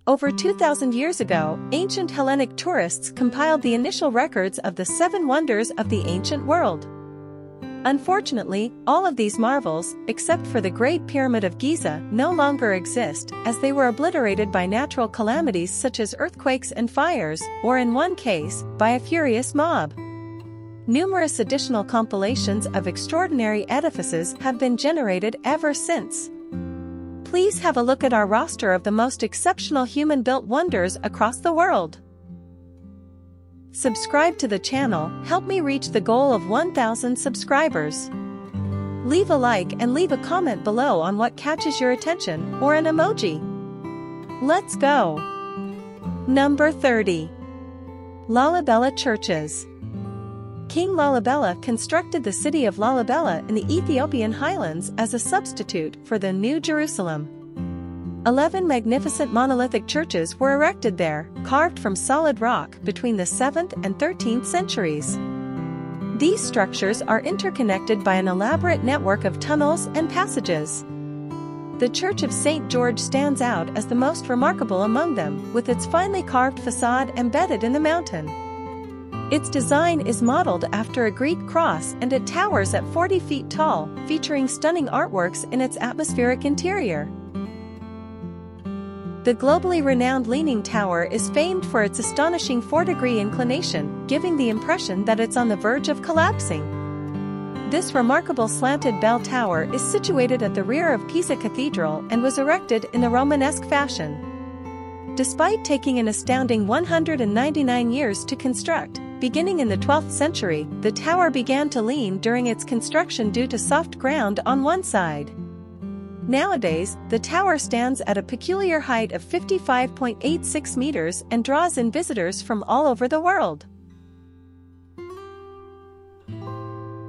Over 2,000 years ago, ancient Hellenic tourists compiled the initial records of the 7 wonders of the ancient world. Unfortunately, all of these marvels, except for the Great Pyramid of Giza, no longer exist, as they were obliterated by natural calamities such as earthquakes and fires, or in one case, by a furious mob. Numerous additional compilations of extraordinary edifices have been generated ever since. Please have a look at our roster of the most exceptional human-built wonders across the world. Subscribe to the channel, help me reach the goal of 1,000 subscribers. Leave a like and leave a comment below on what catches your attention, or an emoji. Let's go! Number 30. Lalibela Churches. King Lalibela constructed the city of Lalibela in the Ethiopian highlands as a substitute for the New Jerusalem. 11 magnificent monolithic churches were erected there, carved from solid rock between the 7th and 13th centuries. These structures are interconnected by an elaborate network of tunnels and passages. The Church of St. George stands out as the most remarkable among them, with its finely carved facade embedded in the mountain. Its design is modeled after a Greek cross and it towers at 40 feet tall, featuring stunning artworks in its atmospheric interior. The globally renowned Leaning Tower is famed for its astonishing 4-degree inclination, giving the impression that it's on the verge of collapsing. This remarkable slanted bell tower is situated at the rear of Pisa Cathedral and was erected in the Romanesque fashion. Despite taking an astounding 199 years to construct, beginning in the 12th century, the tower began to lean during its construction due to soft ground on one side. Nowadays, the tower stands at a peculiar height of 55.86 meters and draws in visitors from all over the world.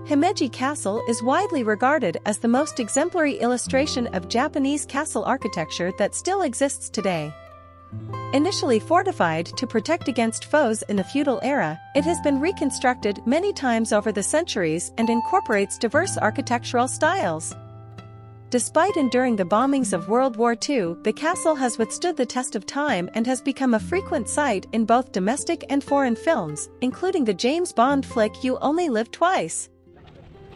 Himeji Castle is widely regarded as the most exemplary illustration of Japanese castle architecture that still exists today. Initially fortified to protect against foes in the feudal era, it has been reconstructed many times over the centuries and incorporates diverse architectural styles. Despite enduring the bombings of World War II, the castle has withstood the test of time and has become a frequent sight in both domestic and foreign films, including the James Bond flick You Only Live Twice.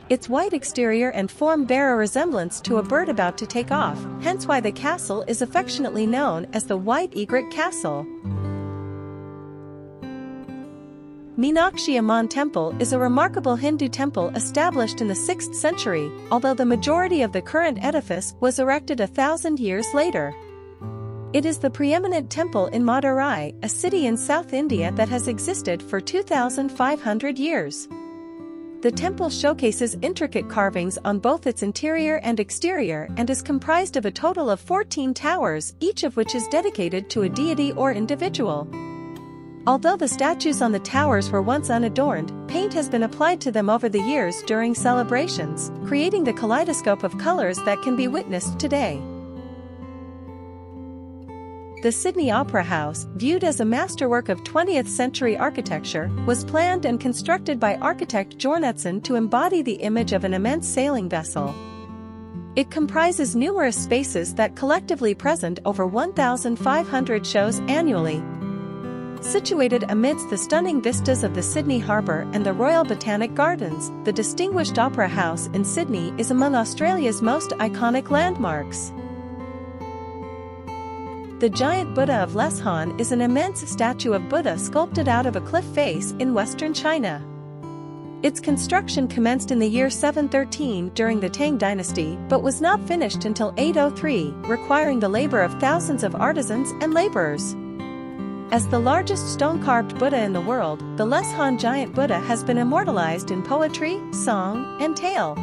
Its white exterior and form bear a resemblance to a bird about to take off, hence why the castle is affectionately known as the White Egret Castle. Meenakshi Amman Temple is a remarkable Hindu temple established in the 6th century, although the majority of the current edifice was erected 1,000 years later. It is the preeminent temple in Madurai, a city in South India that has existed for 2,500 years. The temple showcases intricate carvings on both its interior and exterior and is comprised of a total of 14 towers, each of which is dedicated to a deity or individual. Although the statues on the towers were once unadorned, paint has been applied to them over the years during celebrations, creating the kaleidoscope of colors that can be witnessed today. The Sydney Opera House, viewed as a masterwork of 20th-century architecture, was planned and constructed by architect Jornetson to embody the image of an immense sailing vessel. It comprises numerous spaces that collectively present over 1,500 shows annually. Situated amidst the stunning vistas of the Sydney Harbour and the Royal Botanic Gardens, the distinguished Opera House in Sydney is among Australia's most iconic landmarks. The giant Buddha of Leshan is an immense statue of Buddha sculpted out of a cliff face in western China. Its construction commenced in the year 713 during the Tang dynasty but was not finished until 803, requiring the labor of thousands of artisans and laborers. As the largest stone-carved Buddha in the world, the Leshan giant Buddha has been immortalized in poetry, song, and tale.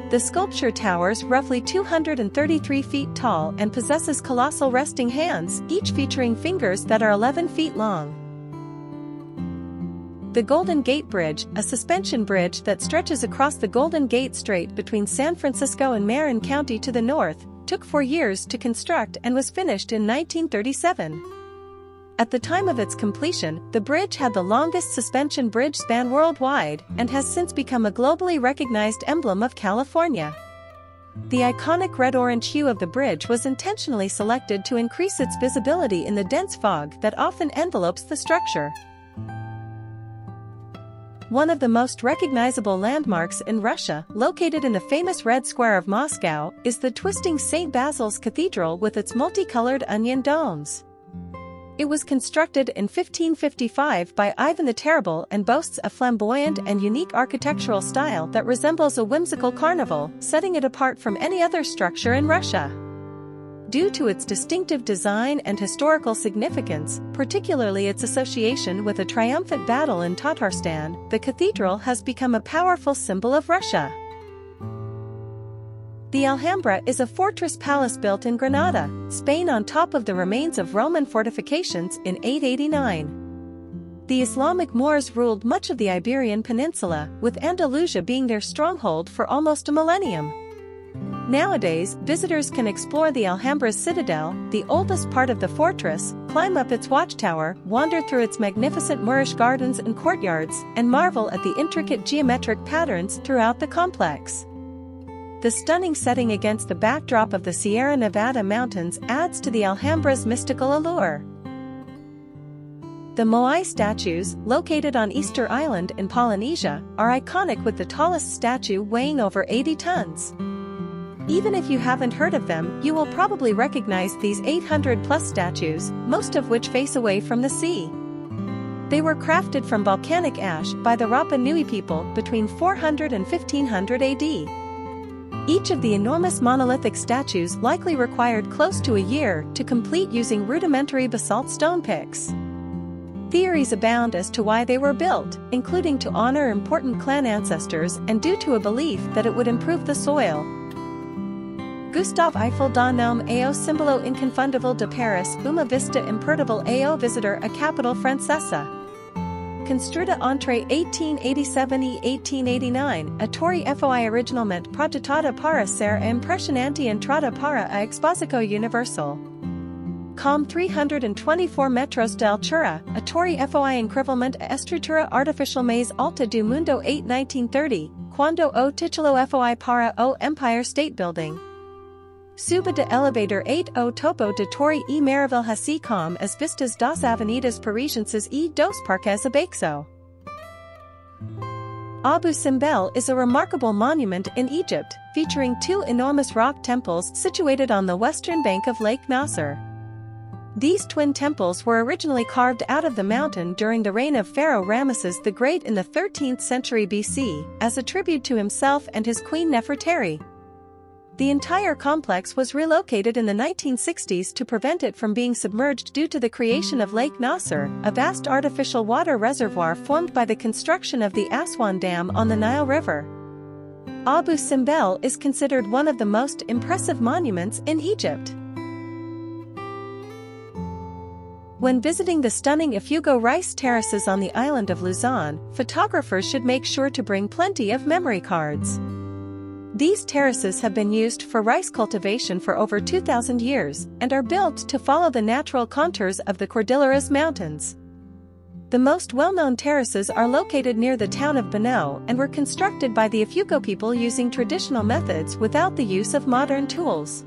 The sculpture towers roughly 233 feet tall and possesses colossal resting hands, each featuring fingers that are 11 feet long. The Golden Gate Bridge, a suspension bridge that stretches across the Golden Gate Strait between San Francisco and Marin County to the north, took 4 years to construct and was finished in 1937. At the time of its completion, the bridge had the longest suspension bridge span worldwide and has since become a globally recognized emblem of California. The iconic red-orange hue of the bridge was intentionally selected to increase its visibility in the dense fog that often envelopes the structure. One of the most recognizable landmarks in Russia, located in the famous Red Square of Moscow, is the twisting St. Basil's Cathedral with its multicolored onion domes. It was constructed in 1555 by Ivan the Terrible and boasts a flamboyant and unique architectural style that resembles a whimsical carnival, setting it apart from any other structure in Russia. Due to its distinctive design and historical significance, particularly its association with a triumphant battle in Tatarstan, the cathedral has become a powerful symbol of Russia. The Alhambra is a fortress palace built in Granada, Spain on top of the remains of Roman fortifications in 889. The Islamic Moors ruled much of the Iberian Peninsula, with Andalusia being their stronghold for almost a millennium. Nowadays, visitors can explore the Alhambra's citadel, the oldest part of the fortress, climb up its watchtower, wander through its magnificent Moorish gardens and courtyards, and marvel at the intricate geometric patterns throughout the complex. The stunning setting against the backdrop of the Sierra Nevada mountains adds to the Alhambra's mystical allure. The Moai statues, located on Easter Island in Polynesia, are iconic with the tallest statue weighing over 80 tons. Even if you haven't heard of them, you will probably recognize these 800-plus statues, most of which face away from the sea. They were crafted from volcanic ash by the Rapa Nui people between 400 and 1500 AD. Each of the enormous monolithic statues likely required close to a year to complete using rudimentary basalt stone picks. Theories abound as to why they were built, including to honor important clan ancestors and due to a belief that it would improve the soil. Gustave Eiffel da nome ao simbolo inconfundível de Paris, uma vista imperdível ao visitor a capital francesa. Construída entre 1887 e 1889, a torre foi originalmente projetada para ser a impressionante entrada para a Exposição Universal. Com 324 metros de altura, a torre foi incrivelmente a estrutura artificial mais alta do mundo em 1930, quando o título foi para o Empire State Building. Suba de elevador 8 o topo de torre e maravilha assim como as vistas das avenidas parisienses e dos parques abaixo. Abu Simbel is a remarkable monument in Egypt, featuring two enormous rock temples situated on the western bank of Lake Nasser. These twin temples were originally carved out of the mountain during the reign of Pharaoh Ramesses the Great in the 13th century BC, as a tribute to himself and his queen Nefertari. The entire complex was relocated in the 1960s to prevent it from being submerged due to the creation of Lake Nasser, a vast artificial water reservoir formed by the construction of the Aswan Dam on the Nile River. Abu Simbel is considered one of the most impressive monuments in Egypt. When visiting the stunning Ifugo rice terraces on the island of Luzon, photographers should make sure to bring plenty of memory cards. These terraces have been used for rice cultivation for over 2,000 years, and are built to follow the natural contours of the Cordilleras Mountains. The most well-known terraces are located near the town of Bano and were constructed by the Ifugo people using traditional methods without the use of modern tools.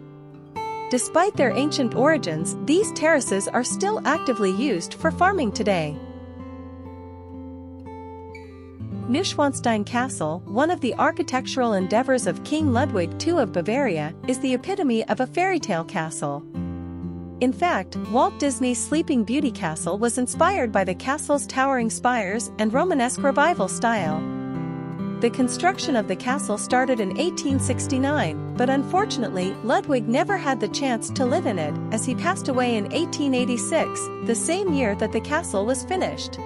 Despite their ancient origins, these terraces are still actively used for farming today. Neuschwanstein Castle, one of the architectural endeavors of King Ludwig II of Bavaria, is the epitome of a fairy tale castle. In fact, Walt Disney's Sleeping Beauty Castle was inspired by the castle's towering spires and Romanesque revival style. The construction of the castle started in 1869, but unfortunately, Ludwig never had the chance to live in it, as he passed away in 1886, the same year that the castle was finished.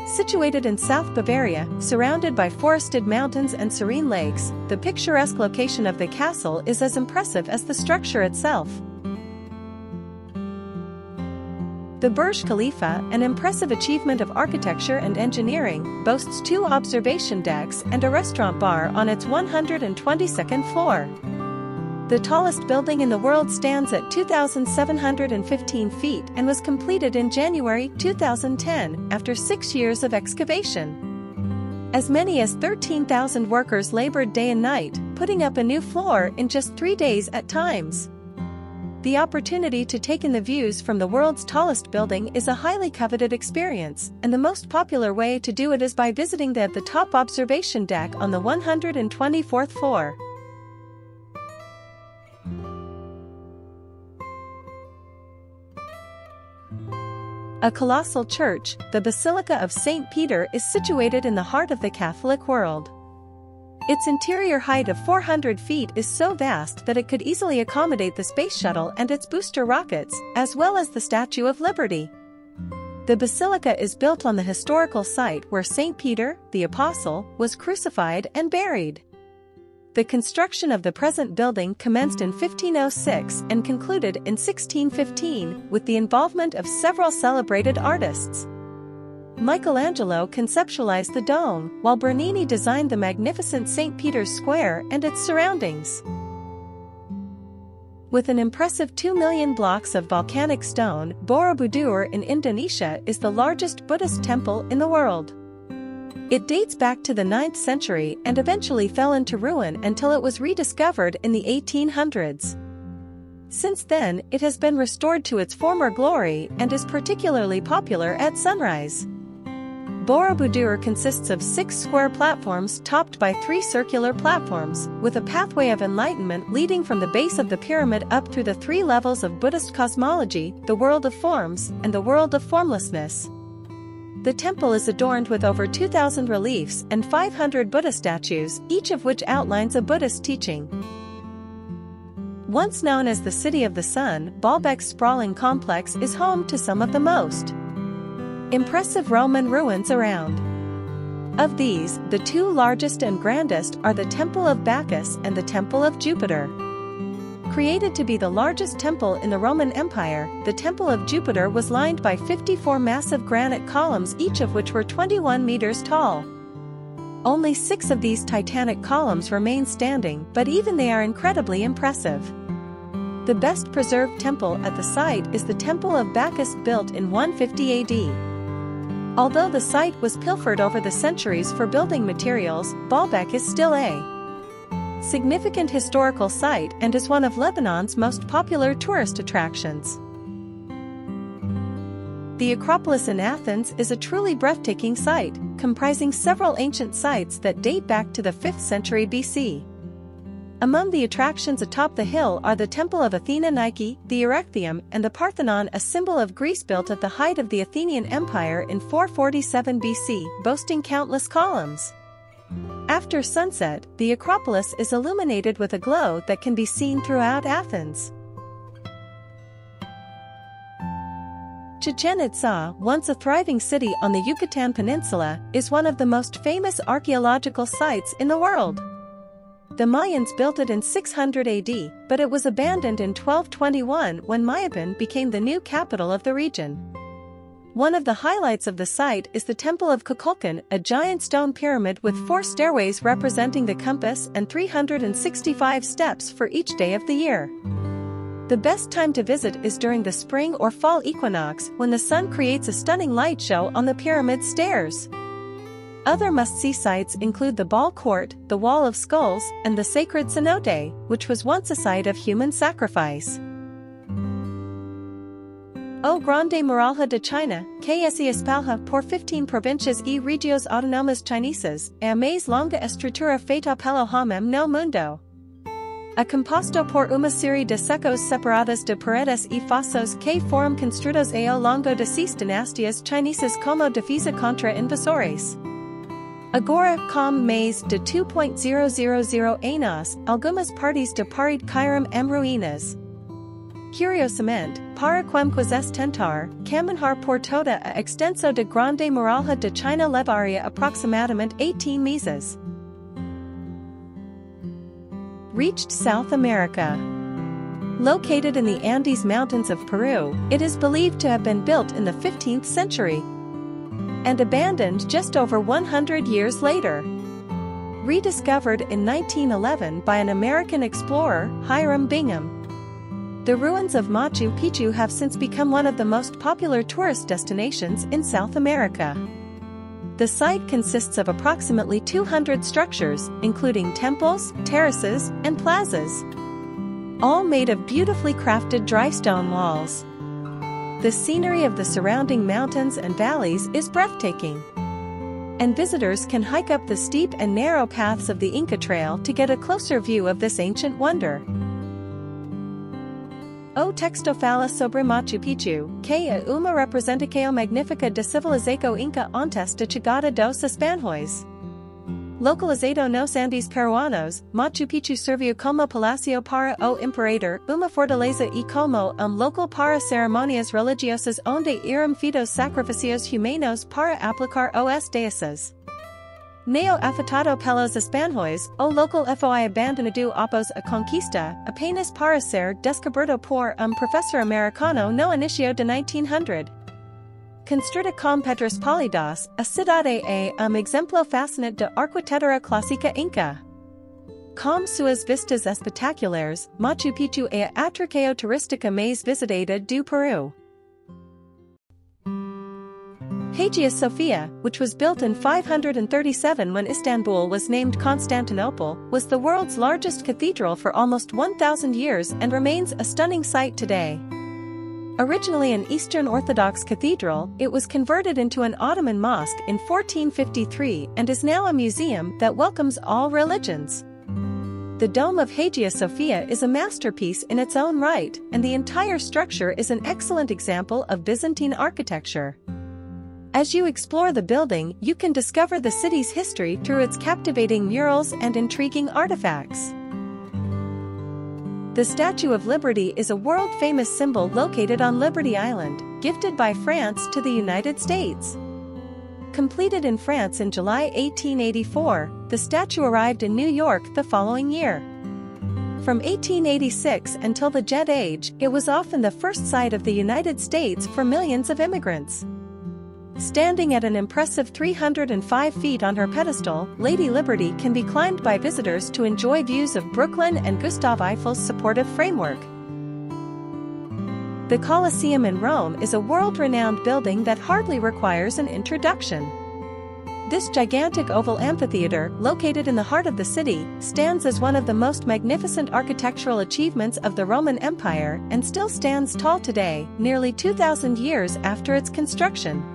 Situated in South Bavaria, surrounded by forested mountains and serene lakes, the picturesque location of the castle is as impressive as the structure itself. The Burj Khalifa, an impressive achievement of architecture and engineering, boasts 2 observation decks and a restaurant bar on its 122nd floor. The tallest building in the world stands at 2,715 feet and was completed in January 2010, after 6 years of excavation. As many as 13,000 workers labored day and night, putting up a new floor in just 3 days at times. The opportunity to take in the views from the world's tallest building is a highly coveted experience, and the most popular way to do it is by visiting the top observation deck on the 124th floor. A colossal church, the Basilica of St. Peter, is situated in the heart of the Catholic world. Its interior height of 400 feet is so vast that it could easily accommodate the space shuttle and its booster rockets, as well as the Statue of Liberty. The basilica is built on the historical site where St. Peter, the Apostle, was crucified and buried. The construction of the present building commenced in 1506 and concluded in 1615 with the involvement of several celebrated artists. Michelangelo conceptualized the dome, while Bernini designed the magnificent St. Peter's Square and its surroundings. With an impressive 2 million blocks of volcanic stone, Borobudur in Indonesia is the largest Buddhist temple in the world. It dates back to the 9th century and eventually fell into ruin until it was rediscovered in the 1800s. Since then, it has been restored to its former glory and is particularly popular at sunrise. Borobudur consists of 6 square platforms topped by 3 circular platforms, with a pathway of enlightenment leading from the base of the pyramid up through the 3 levels of Buddhist cosmology, the world of forms, and the world of formlessness. The temple is adorned with over 2,000 reliefs and 500 Buddha statues, each of which outlines a Buddhist teaching. Once known as the City of the Sun, Baalbek's sprawling complex is home to some of the most impressive Roman ruins around. Of these, the 2 largest and grandest are the Temple of Bacchus and the Temple of Jupiter. Created to be the largest temple in the Roman Empire, the Temple of Jupiter was lined by 54 massive granite columns, each of which were 21 meters tall. Only 6 of these titanic columns remain standing, but even they are incredibly impressive. The best preserved temple at the site is the Temple of Bacchus, built in 150 AD. Although the site was pilfered over the centuries for building materials, Baalbek is still a significant historical site and is one of Lebanon's most popular tourist attractions. The Acropolis in Athens is a truly breathtaking site, comprising several ancient sites that date back to the 5th century BC. Among the attractions atop the hill are the Temple of Athena Nike, the Erechtheum, and the Parthenon, a symbol of Greece built at the height of the Athenian Empire in 447 BC, boasting countless columns. After sunset, the Acropolis is illuminated with a glow that can be seen throughout Athens. Chichen Itza, once a thriving city on the Yucatan Peninsula, is one of the most famous archaeological sites in the world. The Mayans built it in 600 AD, but it was abandoned in 1221 when Mayapan became the new capital of the region. One of the highlights of the site is the Temple of Kukulkan, a giant stone pyramid with 4 stairways representing the compass and 365 steps for each day of the year. The best time to visit is during the spring or fall equinox, when the sun creates a stunning light show on the pyramid stairs. Other must-see sites include the Ball Court, the Wall of Skulls, and the sacred cenote, which was once a site of human sacrifice. O Grande Muralha de China, que se espalha por 15 provincias y regiões autónomas chinesas, é a mais longa estrutura feita pelo homem no mundo. A composto por uma série de secos separadas de paredes e fossos que foram construídos ao longo de 6 dinastias chinesas como defesa contra invasores. Agora, com mais de 2.000 anos, algumas partes de Parid caíram em ruínas. Curiosamente, para quem quisesse tentar caminhar por toda a extensão de Grande Muralha de China levaria aproximadamente 18 meses. Reached South America. Located in the Andes Mountains of Peru, it is believed to have been built in the 15th century and abandoned just over 100 years later. Rediscovered in 1911 by an American explorer, Hiram Bingham. The ruins of Machu Picchu have since become one of the most popular tourist destinations in South America. The site consists of approximately 200 structures, including temples, terraces, and plazas, all made of beautifully crafted dry stone walls. The scenery of the surrounding mountains and valleys is breathtaking, and visitors can hike up the steep and narrow paths of the Inca Trail to get a closer view of this ancient wonder. O texto fala sobre Machu Picchu, que é uma representação magnífica da civilização Inca antes da chegada dos espanhóis. Localizado nos Andes peruanos, Machu Picchu serviu como palacio para o imperador, uma fortaleza e como local para cerimônias religiosas onde eram feitos sacrifícios humanos para aplacar os deuses. Neo afetado pelos espanhóis, o local foi abandonado após a conquista, apenas para ser descoberto por professor americano no início de 1900. Construída com pedras pólidas, a cidade é exemplo fascinante de arquitetura clássica Inca. Com suas vistas espetaculares, Machu Picchu é a atração turística mais visitada do Peru. Hagia Sophia, which was built in 537 when Istanbul was named Constantinople, was the world's largest cathedral for almost 1,000 years and remains a stunning sight today. Originally an Eastern Orthodox cathedral, it was converted into an Ottoman mosque in 1453 and is now a museum that welcomes all religions. The dome of Hagia Sophia is a masterpiece in its own right, and the entire structure is an excellent example of Byzantine architecture. As you explore the building, you can discover the city's history through its captivating murals and intriguing artifacts. The Statue of Liberty is a world-famous symbol located on Liberty Island, gifted by France to the United States. Completed in France in July 1884, the statue arrived in New York the following year. From 1886 until the Jet Age, it was often the first sight of the United States for millions of immigrants. Standing at an impressive 305 feet on her pedestal, Lady Liberty can be climbed by visitors to enjoy views of Brooklyn and Gustav Eiffel's supportive framework. The Colosseum in Rome is a world-renowned building that hardly requires an introduction. This gigantic oval amphitheater, located in the heart of the city, stands as one of the most magnificent architectural achievements of the Roman Empire and still stands tall today, nearly 2,000 years after its construction.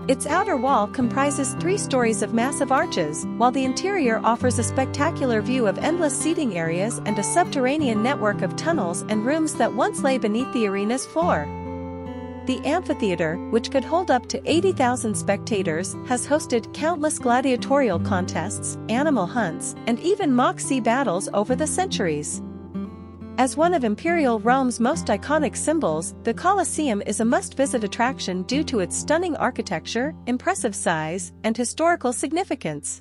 Its outer wall comprises 3 stories of massive arches, while the interior offers a spectacular view of endless seating areas and a subterranean network of tunnels and rooms that once lay beneath the arena's floor. The amphitheater, which could hold up to 80,000 spectators, has hosted countless gladiatorial contests, animal hunts, and even mock sea battles over the centuries. As one of Imperial Rome's most iconic symbols, the Colosseum is a must-visit attraction due to its stunning architecture, impressive size, and historical significance.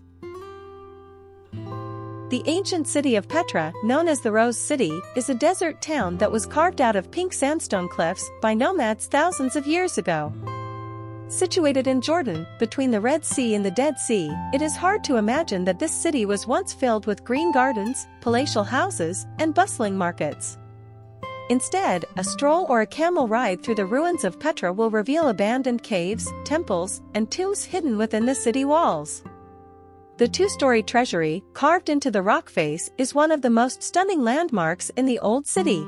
The ancient city of Petra, known as the Rose City, is a desert town that was carved out of pink sandstone cliffs by nomads thousands of years ago. Situated in Jordan, between the Red Sea and the Dead Sea, it is hard to imagine that this city was once filled with green gardens, palatial houses, and bustling markets. Instead, a stroll or a camel ride through the ruins of Petra will reveal abandoned caves, temples, and tombs hidden within the city walls. The 2-story treasury, carved into the rock face, is one of the most stunning landmarks in the Old City.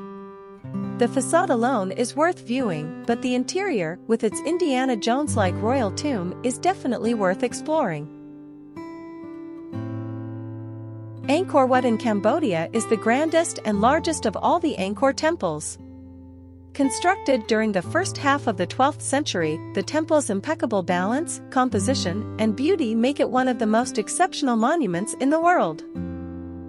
The facade alone is worth viewing, but the interior, with its Indiana Jones-like royal tomb, is definitely worth exploring. Angkor Wat in Cambodia is the grandest and largest of all the Angkor temples. Constructed during the first half of the 12th century, the temple's impeccable balance, composition, and beauty make it one of the most exceptional monuments in the world.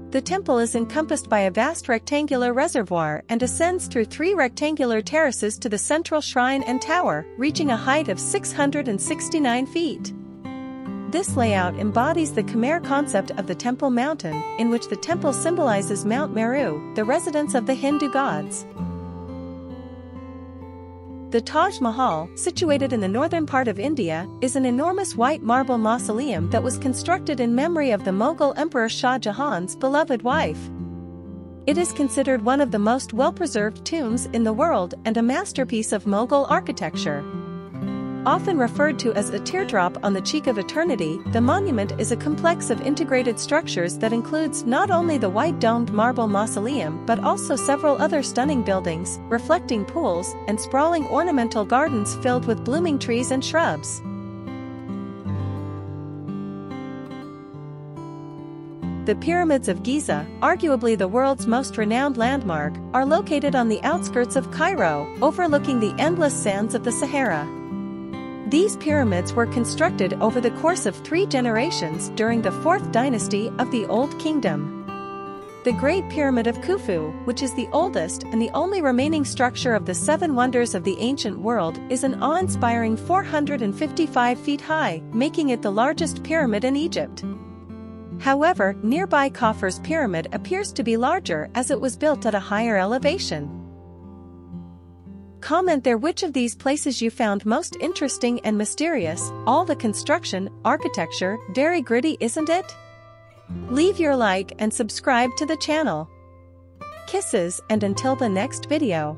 The temple is encompassed by a vast rectangular reservoir and ascends through 3 rectangular terraces to the central shrine and tower, reaching a height of 669 feet. This layout embodies the Khmer concept of the Temple Mountain, in which the temple symbolizes Mount Meru, the residence of the Hindu gods. The Taj Mahal, situated in the northern part of India, is an enormous white marble mausoleum that was constructed in memory of the Mughal Emperor Shah Jahan's beloved wife. It is considered one of the most well-preserved tombs in the world and a masterpiece of Mughal architecture. often referred to as a teardrop on the cheek of eternity, the monument is a complex of integrated structures that includes not only the white-domed marble mausoleum but also several other stunning buildings, reflecting pools, and sprawling ornamental gardens filled with blooming trees and shrubs. The Pyramids of Giza, arguably the world's most renowned landmark, are located on the outskirts of Cairo, overlooking the endless sands of the Sahara. These pyramids were constructed over the course of 3 generations during the 4th dynasty of the Old Kingdom. The Great Pyramid of Khufu, which is the oldest and the only remaining structure of the 7 wonders of the ancient world, is an awe-inspiring 455 feet high, making it the largest pyramid in Egypt. However, nearby Khufu's pyramid appears to be larger as it was built at a higher elevation. Comment there which of these places you found most interesting and mysterious. All the construction, architecture, very gritty, isn't it? Leave your like and subscribe to the channel. Kisses, and until the next video.